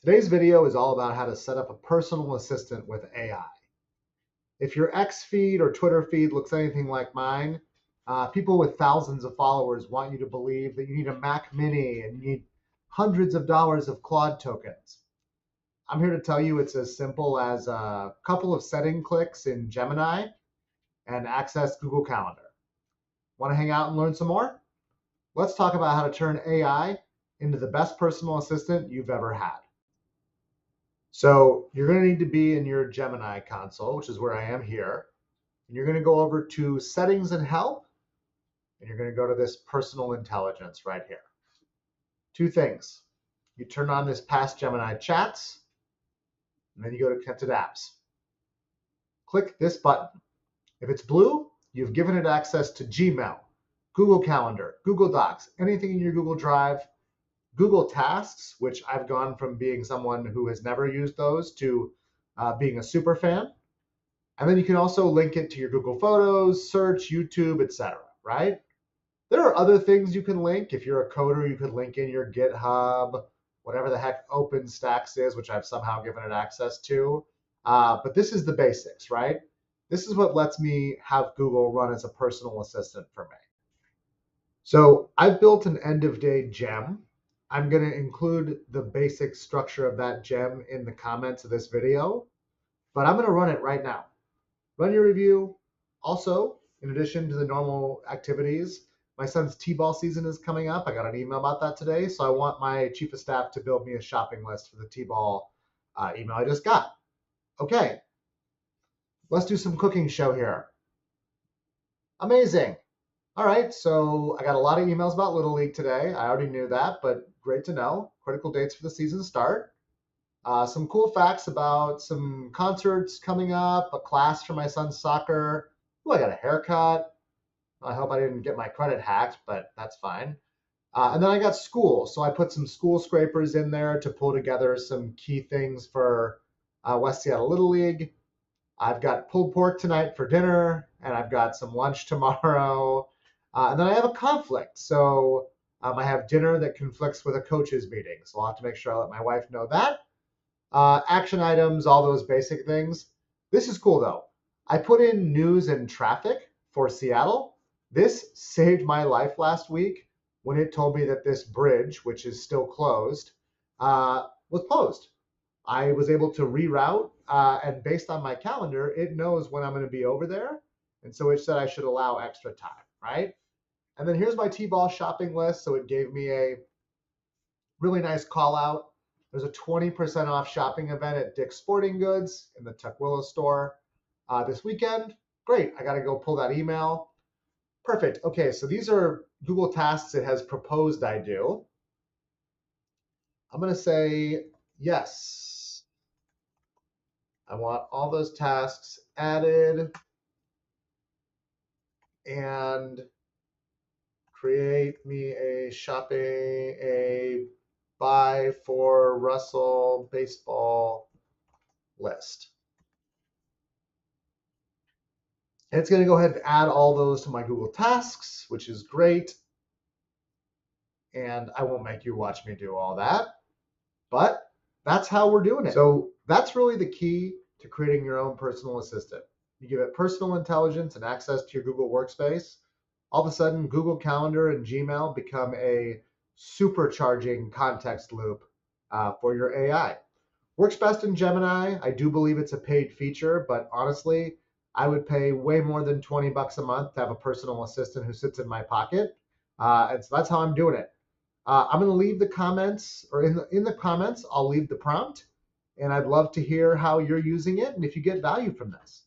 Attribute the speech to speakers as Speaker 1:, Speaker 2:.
Speaker 1: Today's video is all about how to set up a personal assistant with AI. If your X feed or Twitter feed looks anything like mine, people with thousands of followers want you to believe that you need a Mac Mini and you need hundreds of dollars of Claude tokens. I'm here to tell you it's as simple as a couple of setting clicks in Gemini and access Google Calendar. Want to hang out and learn some more? Let's talk about how to turn AI into the best personal assistant you've ever had. So you're going to need to be in your Gemini console, which is where I am here. And you're going to go over to Settings and Help, and you're going to go to this Personal Intelligence right here. Two things. You turn on this Past Gemini Chats, and then you go to Connected Apps. Click this button. If it's blue, you've given it access to Gmail, Google Calendar, Google Docs, anything in your Google Drive, Google Tasks, which I've gone from being someone who has never used those to being a super fan. And then you can also link it to your Google Photos, Search, YouTube, etc. Right? There are other things you can link. If you're a coder, you could link in your GitHub, whatever the heck OpenStax is, which I've somehow given it access to. But this is the basics, right? This is what lets me have Google run as a personal assistant for me. So I've built an end-of-day gem. I'm going to include the basic structure of that gem in the comments of this video, but I'm going to run it right now. Run your review. Also, in addition to the normal activities, my son's T-ball season is coming up. I got an email about that today, so I want my chief of staff to build me a shopping list for the T-ball email I just got. Okay, let's do some cooking show here. Amazing. All right, so I got a lot of emails about Little League today. I already knew that, but great to know. Critical dates for the season start. Some cool facts about some concerts coming up, a class for my son's soccer. Ooh, I got a haircut. I hope I didn't get my credit hacked, but that's fine. And then I got school. So I put some school scrapers in there to pull together some key things for West Seattle Little League. I've got pulled pork tonight for dinner, and I've got some lunch tomorrow. And then I have a conflict. So I have dinner that conflicts with a coach's meeting. So I'll have to make sure I let my wife know that. Action items, all those basic things. This is cool, though. I put in news and traffic for Seattle. This saved my life last week when it told me that this bridge, which is still closed, was closed. I was able to reroute, and based on my calendar, it knows when I'm going to be over there. And so it said I should allow extra time, right? And then here's my T-ball shopping list. So it gave me a really nice call out. There's a 20% off shopping event at Dick's Sporting Goods in the Tukwila store this weekend. Great. I got to go pull that email. Perfect. Okay, so these are Google tasks it has proposed I do. I'm going to say yes. I want all those tasks added and create me a buy for Russell baseball list. And it's going to go ahead and add all those to my Google Tasks, which is great. And I won't make you watch me do all that, but that's how we're doing it. So that's really the key to creating your own personal assistant. You give it personal intelligence and access to your Google Workspace. All of a sudden, Google Calendar and Gmail become a supercharging context loop for your AI. Works best in Gemini. I do believe it's a paid feature, but honestly, I would pay way more than $20 a month to have a personal assistant who sits in my pocket. And so that's how I'm doing it. I'm going to leave the comments, or in the comments, I'll leave the prompt. And I'd love to hear how you're using it and if you get value from this.